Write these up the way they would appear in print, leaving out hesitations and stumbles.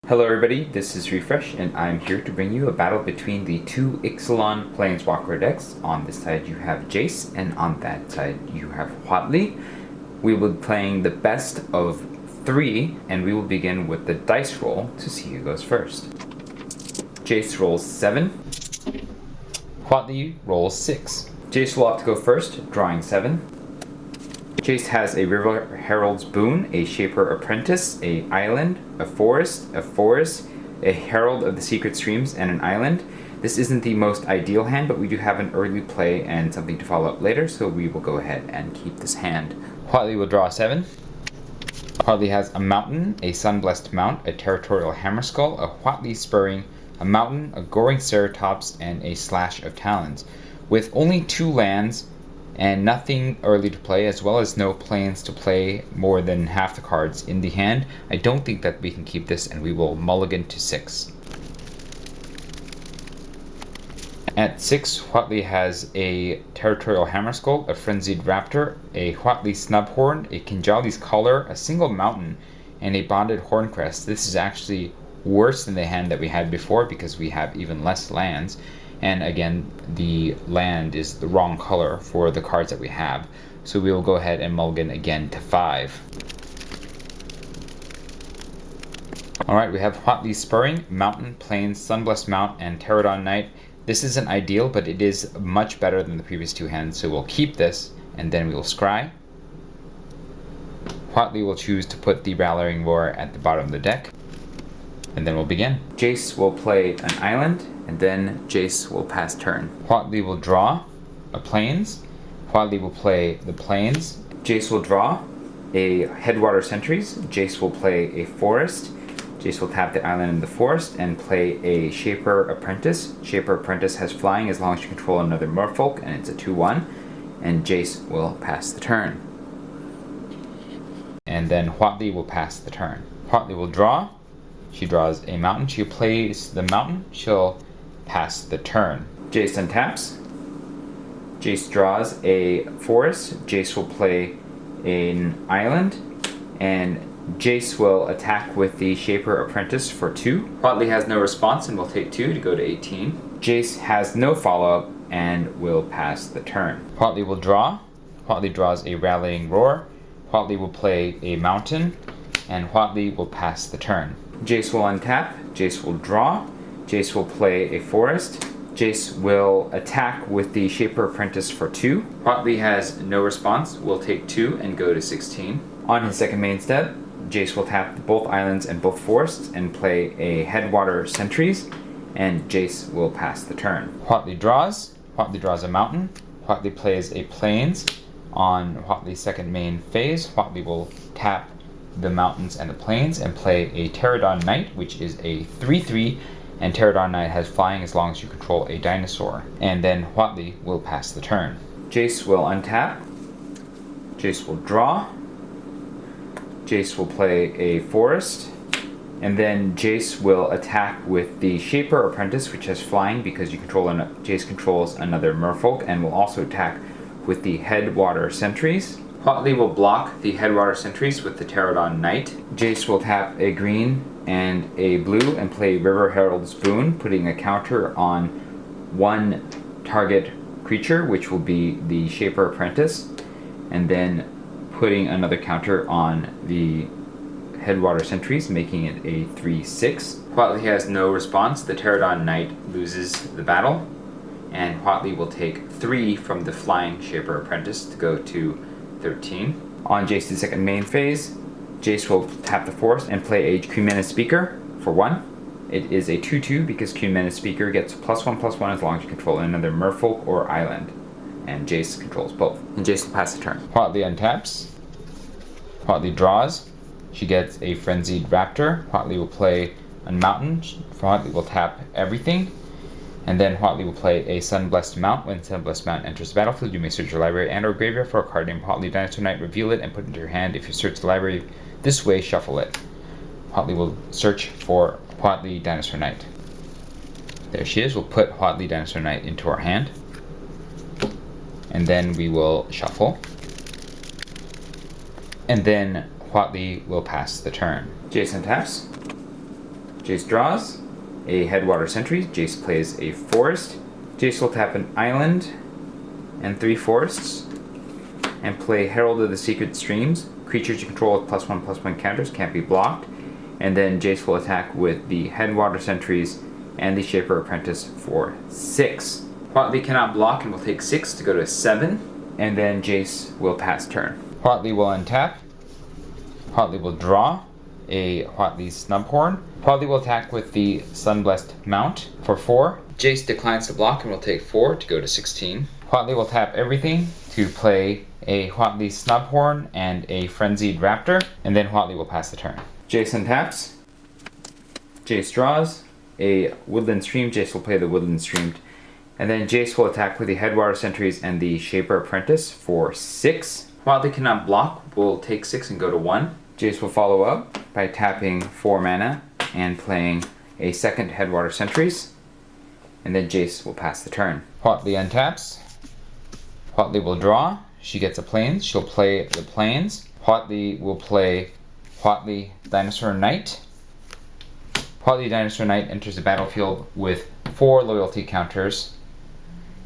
Hello everybody, this is Refresh, and I'm here to bring you a battle between the two Ixalan Planeswalker decks. On this side you have Jace, and on that side you have Huatli. We will be playing the best of 3, and we will begin with the dice roll to see who goes first. Jace rolls 7. Huatli rolls 6. Jace will have to go first, drawing 7. Jace has a River Herald's Boon, a Shaper Apprentice, a Island, a Forest, a Herald of the Secret Streams, and an Island. This isn't the most ideal hand, but we do have an early play and something to follow up later, so we will go ahead and keep this hand. Huatli will draw 7. Huatli has a Mountain, a Sunblessed Mount, a Territorial Hammerskull, a Huatli Spurring, a Mountain, a Goring Ceratops, and a Slash of Talons. With only 2 lands, and nothing early to play, as well as no planes to play more than half the cards in the hand, I don't think that we can keep this, and we will mulligan to 6. At 6, Huatli has a Territorial Hammerskull, a Frenzied Raptor, a Huatli Snubhorn, a Kinjali's Collar, a single Mountain, and a Bonded Horncrest. This is actually worse than the hand that we had before because we have even less lands. And again, the land is the wrong color for the cards that we have. So we will go ahead and mulligan again to 5. Alright, we have Huatli Spurring, Mountain, Plains, Sunblessed Mount, and Pterodon Knight. This isn't ideal, but it is much better than the previous 2 hands, so we'll keep this, and then we will scry. Huatli will choose to put the Rallying Roar at the bottom of the deck, and then we'll begin. Jace will play an island, and then Jace will pass turn. Huatli will draw a Plains. Huatli will play the Plains. Jace will draw a Headwater Sentries. Jace will play a Forest. Jace will tap the island in the forest and play a Shaper Apprentice. Shaper Apprentice has flying as long as you control another merfolk, and it's a 2/1. And Jace will pass the turn. And then Huatli will pass the turn. Huatli will draw. She draws a Mountain. She plays the Mountain. She'll pass the turn. Jace untaps. Jace draws a Forest. Jace will play an Island. And Jace will attack with the Shaper Apprentice for 2. Huatli has no response and will take 2 to go to 18. Jace has no follow-up and will pass the turn. Huatli will draw. Huatli draws a Rallying Roar. Huatli will play a Mountain. And Huatli will pass the turn. Jace will untap. Jace will draw. Jace will play a Forest. Jace will attack with the Shaper Apprentice for 2. Huatli has no response, will take 2 and go to 16. On his second main step, Jace will tap both islands and both forests and play a Headwater Sentries, and Jace will pass the turn. Huatli draws. Huatli draws a Mountain. Huatli plays a Plains. On Huatli's second main phase, Huatli will tap the Mountains and the Plains and play a Pterodon Knight, which is a 3/3, and Pterodon Knight has flying as long as you control a dinosaur. And then Huatli will pass the turn. Jace will untap. Jace will draw. Jace will play a Forest. And then Jace will attack with the Shaper Apprentice, which has flying because you control Jace controls another merfolk, and will also attack with the Headwater Sentries. Huatli will block the Headwater Sentries with the Pterodon Knight. Jace will tap a green and a blue and play River Herald's Boon, putting a counter on one target creature, which will be the Shaper Apprentice, and then putting another counter on the Headwater Sentries, making it a 3/6. Huatli has no response. The Pterodon Knight loses the battle, and Huatli will take 3 from the flying Shaper Apprentice to go to 13. On Jace's second main phase, Jace will tap the Forest and play a Cremina Speaker for 1. It is a 2/2 because Cremina Speaker gets +1/+1 as long as you control another merfolk or island. And Jace controls both. And Jace will pass the turn. Huatli untaps. Huatli draws. She gets a Frenzied Raptor. Huatli will play a Mountain. Huatli will tap everything. And then Huatli will play a Sunblessed Mount. When Sunblessed Mount enters the battlefield, you may search your library and or graveyard for a card named Huatli Dinosaur Knight, reveal it, and put it into your hand. If you search the library this way, shuffle it. Huatli will search for Huatli Dinosaur Knight. There she is. We'll put Huatli Dinosaur Knight into our hand. And then we will shuffle. And then Huatli will pass the turn. Jason taps. Jace draws a Headwater Sentry. Jace plays a forest. Jace will tap an island and 3 forests and play Herald of the Secret Streams. Creatures you control with +1/+1 counters can't be blocked. And then Jace will attack with the Headwater Sentries and the Shaper Apprentice for 6. Huatli cannot block and will take 6 to go to 7. And then Jace will pass turn. Huatli will untap. Huatli will draw a Huatli Snubhorn. Huatli will attack with the Sunblessed Mount for 4. Jace declines to block and will take 4 to go to 16. Huatli will tap everything to play a Huatli Snubhorn and a Frenzied Raptor, and then Huatli will pass the turn. Jace taps. Jace draws a Woodland Stream. Jace will play the Woodland Stream. And then Jace will attack with the Headwater Sentries and the Shaper Apprentice for 6. Huatli cannot block, will take 6 and go to 1. Jace will follow up by tapping 4 mana and playing a second Headwater Sentries. And then Jace will pass the turn. Huatli untaps. Huatli will draw. She gets a Plains. She'll play the Plains. Huatli will play Huatli Dinosaur Knight. Huatli Dinosaur Knight enters the battlefield with 4 loyalty counters.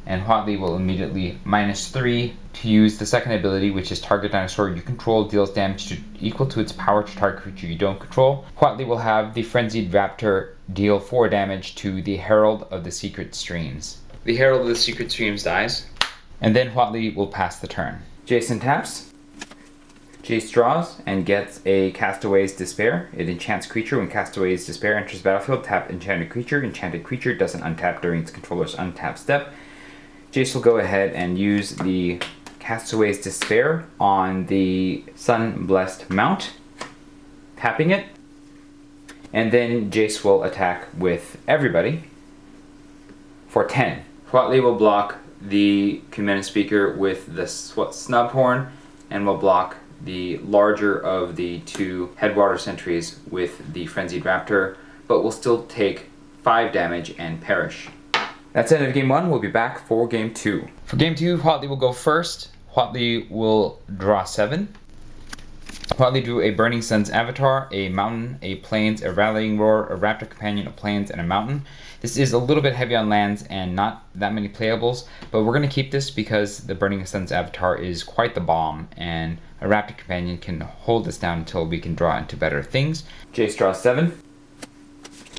And Huatli will immediately -3 to use the second ability, which is target dinosaur you control deals damage equal to its power to target creature you don't control. Huatli will have the Frenzied Raptor deal 4 damage to the Herald of the Secret Streams. The Herald of the Secret Streams dies, and then Huatli will pass the turn. Jace taps. Jace draws and gets a Castaway's Despair. It enchants creature. When Castaway's Despair enters the battlefield, tap enchanted creature. Enchanted creature doesn't untap during its controller's untap step. Jace will go ahead and use the Castaway's Despair on the Sunblessed Mount, tapping it. And then Jace will attack with everybody for 10. Huatli will block the Commander Speaker with the Snubhorn and will block the larger of the 2 Headwater Sentries with the Frenzied Raptor, but will still take 5 damage and perish. That's the end of game 1. We'll be back for game 2. For game 2, Huatli will go first. Huatli will draw 7. Huatli drew a Burning Sun's Avatar, a Mountain, a Plains, a Rallying Roar, a Raptor Companion, a Plains, and a Mountain. This is a little bit heavy on lands and not that many playables, but we're going to keep this because the Burning Sun's Avatar is quite the bomb, and a Raptor Companion can hold this down until we can draw into better things. Jace draws 7.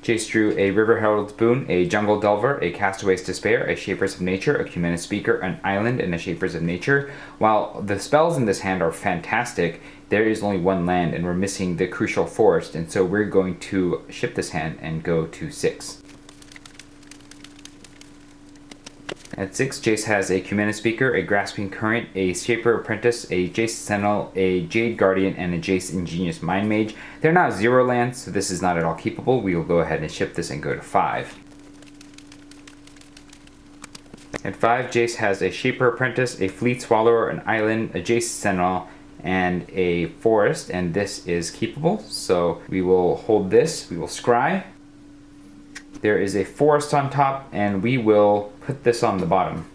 Jace drew a River Herald's Boon, a Jungle Delver, a Castaway's Despair, a Shapers of Nature, a Commander Speaker, an Island, and a Shapers of Nature. While the spells in this hand are fantastic, there is only 1 land and we're missing the crucial forest, and so we're going to ship this hand and go to 6. At 6, Jace has a Commander Speaker, a Grasping Current, a Shaper Apprentice, a Jace Sentinel, a Jade Guardian, and a Jace Ingenious Mind Mage. They're not 0 lands, so this is not at all keepable. We will go ahead and ship this and go to 5. At 5, Jace has a Shaper Apprentice, a Fleet Swallower, an Island, a Jace Sentinel, and a Forest, and this is keepable. So we will hold this, we will scry. There is a forest on top, and we will put this on the bottom.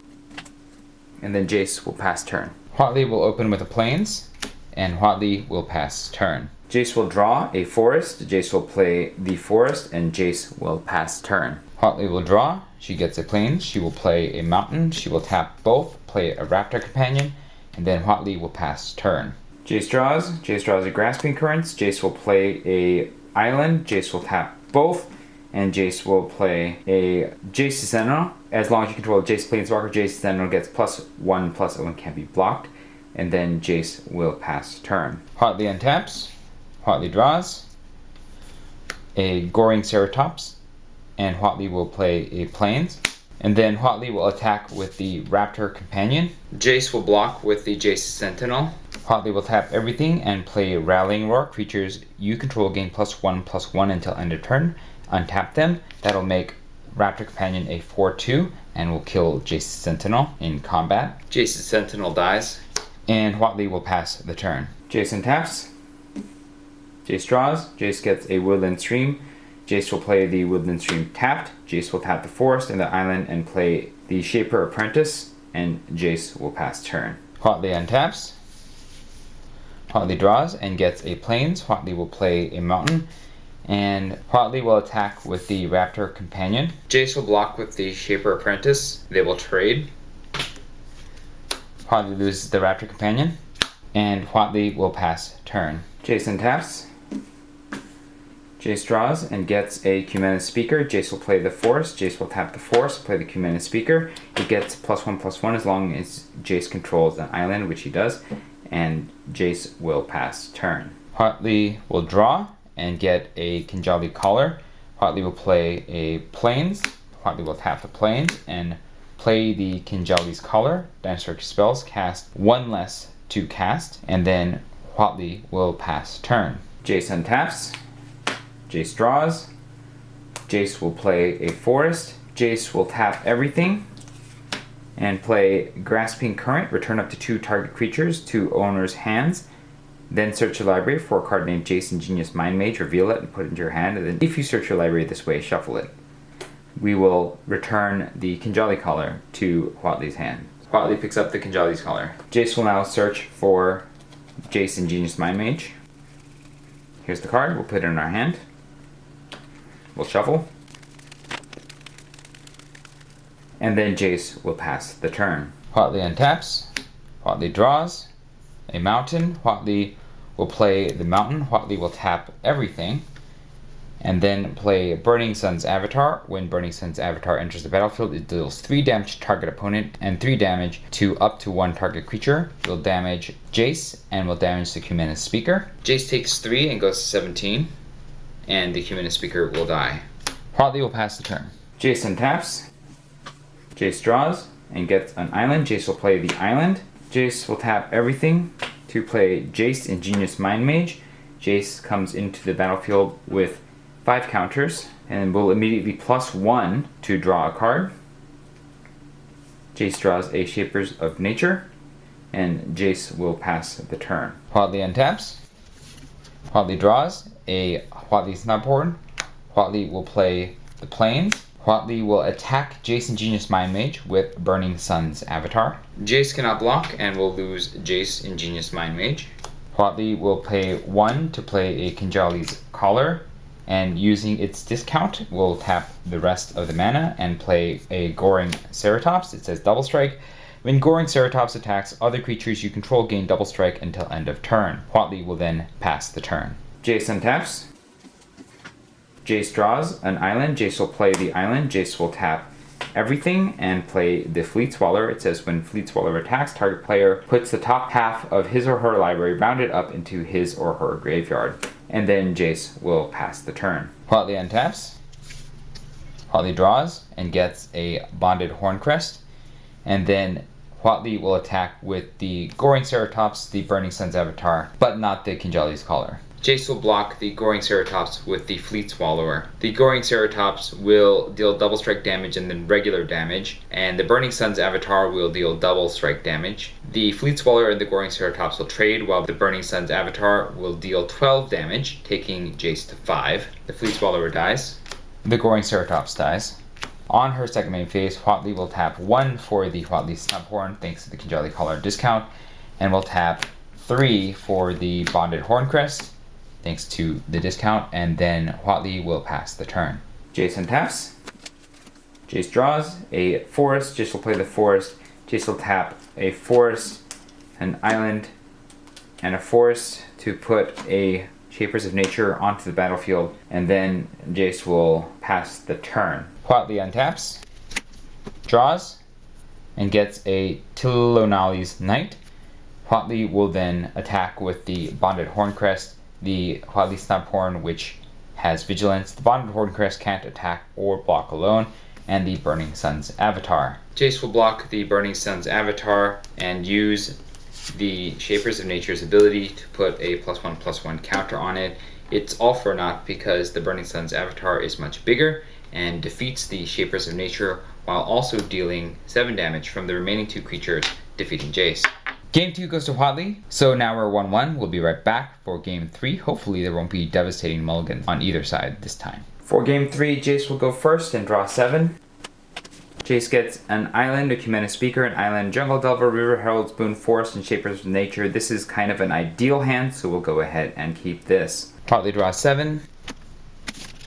And then Jace will pass turn. Huatli will open with a Plains, and Huatli will pass turn. Jace will draw a forest, Jace will play the forest, and Jace will pass turn. Huatli will draw, she gets a Plains, she will play a mountain, she will tap both, play a Raptor Companion, and then Huatli will pass turn. Jace draws a Grasping Currents, Jace will play a island, Jace will tap both, and Jace will play a Jace Sentinel. As long as you control Jace Planeswalker, Jace Sentinel gets +1/+1, can't be blocked. And then Jace will pass turn. Huatli untaps. Huatli draws a Goring Ceratops, and Huatli will play a Plains. And then Huatli will attack with the Raptor Companion. Jace will block with the Jace Sentinel. Huatli will tap everything and play Rallying Roar. Creatures you control gain +1/+1 until end of turn. Untap them. That'll make Raptor Companion a 4/2 and will kill Jace's Sentinel in combat. Jace's Sentinel dies, and Huatli will pass the turn. Jace taps. Jace draws. Jace gets a Woodland Stream. Jace will play the Woodland Stream tapped. Jace will tap the forest and the island and play the Shaper Apprentice, and Jace will pass turn. Huatli untaps. Huatli draws and gets a Plains. Huatli will play a mountain. And Huatli will attack with the Raptor Companion. Jace will block with the Shaper Apprentice. They will trade. Huatli loses the Raptor Companion. And Huatli will pass turn. Jason taps. Jace draws and gets a Cumanus Speaker. Jace will play the Force. Jace will tap the Force, play the Cumanus Speaker. It gets +1/+1 as long as Jace controls an island, which he does. And Jace will pass turn. Huatli will draw and get a Kinjali Collar. Huatli will play a Plains. Huatli will tap the Plains and play the Kinjali's Collar. Dinosaur spells cast 1 less to cast, and then Huatli will pass turn. Jace untaps. Jace draws. Jace will play a Forest. Jace will tap everything and play Grasping Current. Return up to 2 target creatures to owner's hands. Then search your library for a card named Jace Ingenious Mind Mage, reveal it and put it into your hand, and then if you search your library this way, shuffle it. We will return the Kinjali Collar to Huatli's hand. Huatli picks up the Kinjali's Collar. Jace will now search for Jace Ingenious Mind Mage. Here's the card, we'll put it in our hand. We'll shuffle. And then Jace will pass the turn. Huatli untaps. Huatli draws a mountain. Huatli will play the mountain. Huatli will tap everything and then play Burning Sun's Avatar. When Burning Sun's Avatar enters the battlefield, it deals 3 damage to target opponent and 3 damage to up to 1 target creature. It will damage Jace and will damage the Cumanus Speaker. Jace takes 3 and goes to 17, and the Cumanus Speaker will die. Huatli will pass the turn. Jace taps. Jace draws and gets an island. Jace will play the island. Jace will tap everything to play Jace Ingenious Mind Mage. Jace comes into the battlefield with 5 counters and will immediately +1 to draw a card. Jace draws a Shapers of Nature, and Jace will pass the turn. Huatli untaps. Huatli draws a Huatli Snubhorn. Huatli will play the Plains. Huatli will attack Jace Ingenious Mind Mage with Burning Sun's Avatar. Jace cannot block and will lose Jace Ingenious Mind Mage. Huatli will pay 1 to play a Kinjali's Collar, and using its discount will tap the rest of the mana and play a Goring Ceratops. It says double strike. When Goring Ceratops attacks, other creatures you control gain double strike until end of turn. Huatli will then pass the turn. Jace untaps. Jace draws an island. Jace will play the island. Jace will tap everything and play the Fleet Swallower. It says when Fleet Swallower attacks, target player puts the top half of his or her library rounded up into his or her graveyard. And then Jace will pass the turn. Huatli untaps. Huatli draws and gets a Bonded Horncrest. And then Huatli will attack with the Goring Ceratops, the Burning Sun's Avatar, but not the Kinjali's Collar. Jace will block the Goring Ceratops with the Fleet Swallower. The Goring Ceratops will deal double strike damage and then regular damage, and the Burning Sun's Avatar will deal double strike damage. The Fleet Swallower and the Goring Ceratops will trade, while the Burning Sun's Avatar will deal 12 damage, taking Jace to 5. The Fleet Swallower dies. The Goring Ceratops dies. On her second main phase, Huatli will tap 1 for the Huatli Snubhorn, thanks to the Kinjali Collar discount, and will tap 3 for the Bonded Horncrest, thanks to the discount, and then Huatli will pass the turn. Jace taps. Jace draws a Forest. Jace will play the Forest. Jace will tap a Forest, an island, and a Forest to put a Shapers of Nature onto the battlefield, and then Jace will pass the turn. Huatli untaps, draws, and gets a Tilonali's Knight. Huatli will then attack with the Bonded Horncrest, the Huatli Snubhorn, which has Vigilance. The Bonded Horncrest can't attack or block alone, and the Burning Sun's Avatar. Jace will block the Burning Sun's Avatar and use the Shapers of Nature's ability to put a +1/+1 counter on it. It's all for naught because the Burning Sun's Avatar is much bigger and defeats the Shapers of Nature while also dealing 7 damage from the remaining 2 creatures, defeating Jace. Game 2 goes to Huatli, so now we're 1-1. We'll be right back for Game 3. Hopefully there won't be devastating mulligans on either side this time. For Game 3, Jace will go first and draw 7. Jace gets an island, a Cumanus Speaker, an island, Jungle Delver, River Herald, Spoon, Forest, and Shapers of Nature. This is kind of an ideal hand, so we'll go ahead and keep this. Huatli draws 7.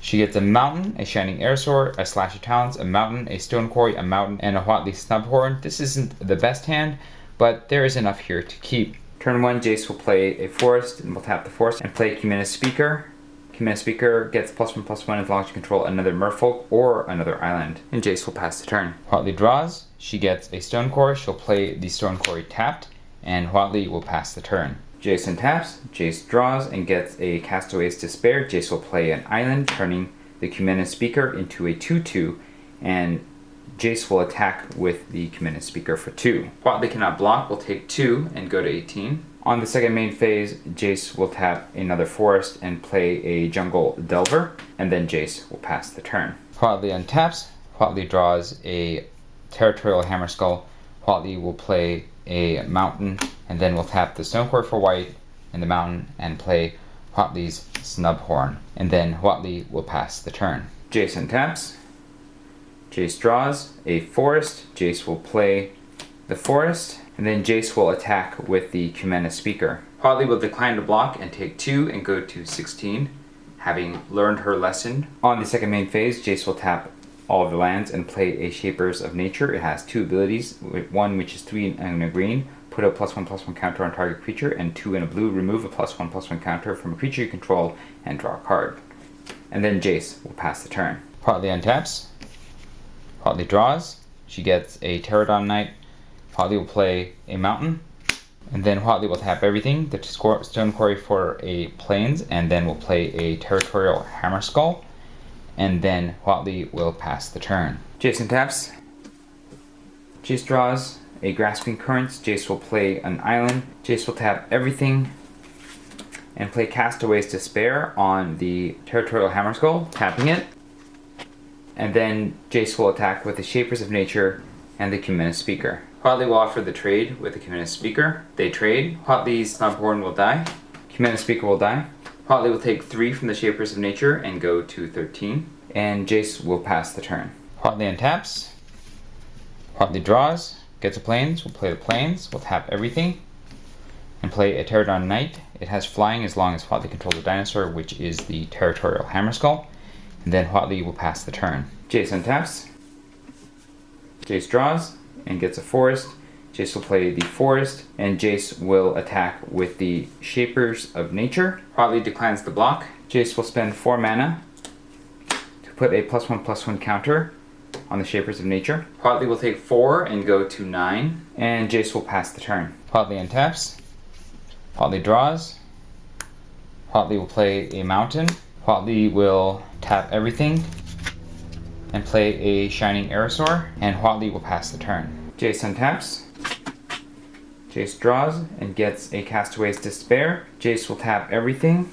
She gets a mountain, a shining aerosaur, a slash of talons, a mountain, a stone quarry, a mountain, and a Huatli snubhorn. This isn't the best hand, but there is enough here to keep. Turn 1, Jace will play a forest, and will tap the forest and play Cumina Speaker. Cumina Speaker gets +1/+1 as long as you control another merfolk or another island. And Jace will pass the turn. Huatli draws. She gets a stone quarry. She'll play the stone quarry tapped, and Huatli will pass the turn. Jace taps. Jace draws and gets a Castaway's Despair. Jace will play an island, turning the Cumina Speaker into a 2/2, and Jace will attack with the Cumina Speaker for 2. Huatli cannot block, will take 2 and go to 18. On the second main phase, Jace will tap another forest and play a Jungle Delver, and then Jace will pass the turn. Huatli untaps. Huatli draws a Territorial Hammerskull. Huatli will play a mountain, and then will tap the Stone Quarry for white and the mountain and play Huatli's Snubhorn, and then Huatli will pass the turn. Jace taps. Jace draws a forest. Jace will play the forest, and then Jace will attack with the Cumina Speaker. Huatli will decline to block and take 2 and go to 16, having learned her lesson. On the second main phase, Jace will tap all of the lands and play a Shapers of Nature. It has 2 abilities, one which is 3 and a green, put a +1/+1 counter on target creature, and 2 in a blue, remove a +1/+1 counter from a creature you control and draw a card. And then Jace will pass the turn. Huatli untaps. Huatli draws. She gets a Pterodon Knight. Huatli will play a mountain, and then Huatli will tap everything, the Stone Quarry for a plains, and then will play a Territorial Hammerskull, and then Huatli will pass the turn. Jace taps. Jace draws a Grasping Currents. Jace will play an island. Jace will tap everything and play Castaway's Despair on the Territorial Hammerskull, tapping it. And then Jace will attack with the Shapers of Nature and the Cumina Speaker. Huatli will offer the trade with the Cumina Speaker. They trade. Huatli's Snubhorn will die. Cumina Speaker will die. Huatli will take 3 from the Shapers of Nature and go to 13. And Jace will pass the turn. Huatli untaps. Huatli draws. Gets a plains. Will play the plains. Will tap everything. And play a Pterodon Knight. It has flying as long as Huatli controls a dinosaur, which is the Territorial Hammerskull. And then Huatli will pass the turn. Jace untaps. Jace draws and gets a forest. Jace will play the forest, and Jace will attack with the Shapers of Nature. Huatli declines the block. Jace will spend 4 mana to put a +1/+1 counter on the Shapers of Nature. Huatli will take 4 and go to 9, and Jace will pass the turn. Huatli untaps. Huatli draws. Huatli will play a mountain. Huatli will tap everything and play a Shining Aerosaur, and Huatli will pass the turn. Jace untaps. Jace draws and gets a Castaway's Despair. Jace will tap everything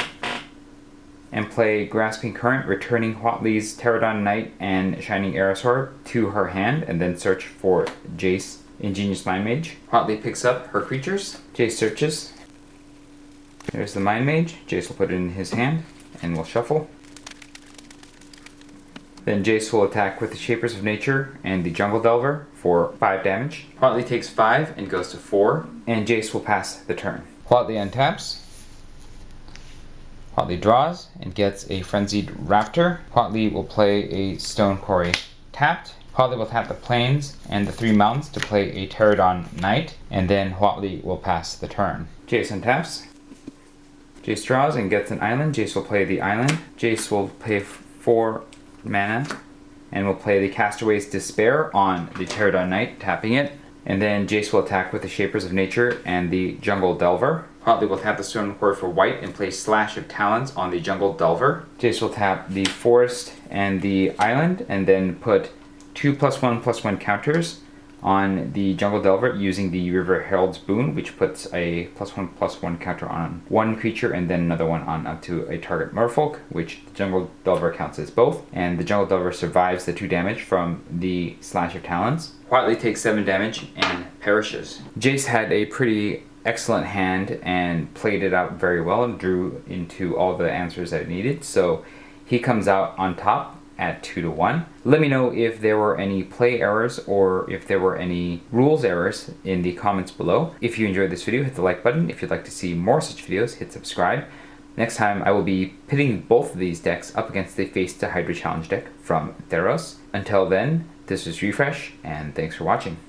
and play Grasping Current, returning Huatli's Pterodon Knight and Shining Aerosaur to her hand, and then search for Jace, Ingenious Mind Mage. Huatli picks up her creatures. Jace searches. There's the Mind Mage. Jace will put it in his hand and will shuffle. Then Jace will attack with the Shapers of Nature and the Jungle Delver for 5 damage. Huatli takes 5 and goes to 4, and Jace will pass the turn. Huatli untaps. Huatli draws and gets a Frenzied Raptor. Huatli will play a Stone Quarry tapped. Huatli will tap the plains and the 3 mountains to play a Pterodon Knight, and then Huatli will pass the turn. Jace untaps. Jace draws and gets an island. Jace will play the island. Jace will pay 4 mana and will play the Castaway's Despair on the Pterodon Knight, tapping it. And then Jace will attack with the Shapers of Nature and the Jungle Delver. Huatli will tap the Stone Quarry for white and play Slash of Talons on the Jungle Delver. Jace will tap the forest and the island, and then put 2 +1/+1 counters on the Jungle Delver using the River Herald's Boon, which puts a +1/+1 counter on one creature and then another one on up to a target merfolk, which the Jungle Delver counts as both. And the Jungle Delver survives the 2 damage from the Slash of Talons. Huatli takes 7 damage and perishes. Jace had a pretty excellent hand and played it out very well and drew into all the answers that it needed, so he comes out on top at 2-1. Let me know if there were any play errors or if there were any rules errors in the comments below. If you enjoyed this video, hit the like button. If you'd like to see more such videos, hit subscribe. Next time, I will be pitting both of these decks up against the Face to Hydra Challenge deck from Theros. Until then, this is Refresh, and thanks for watching.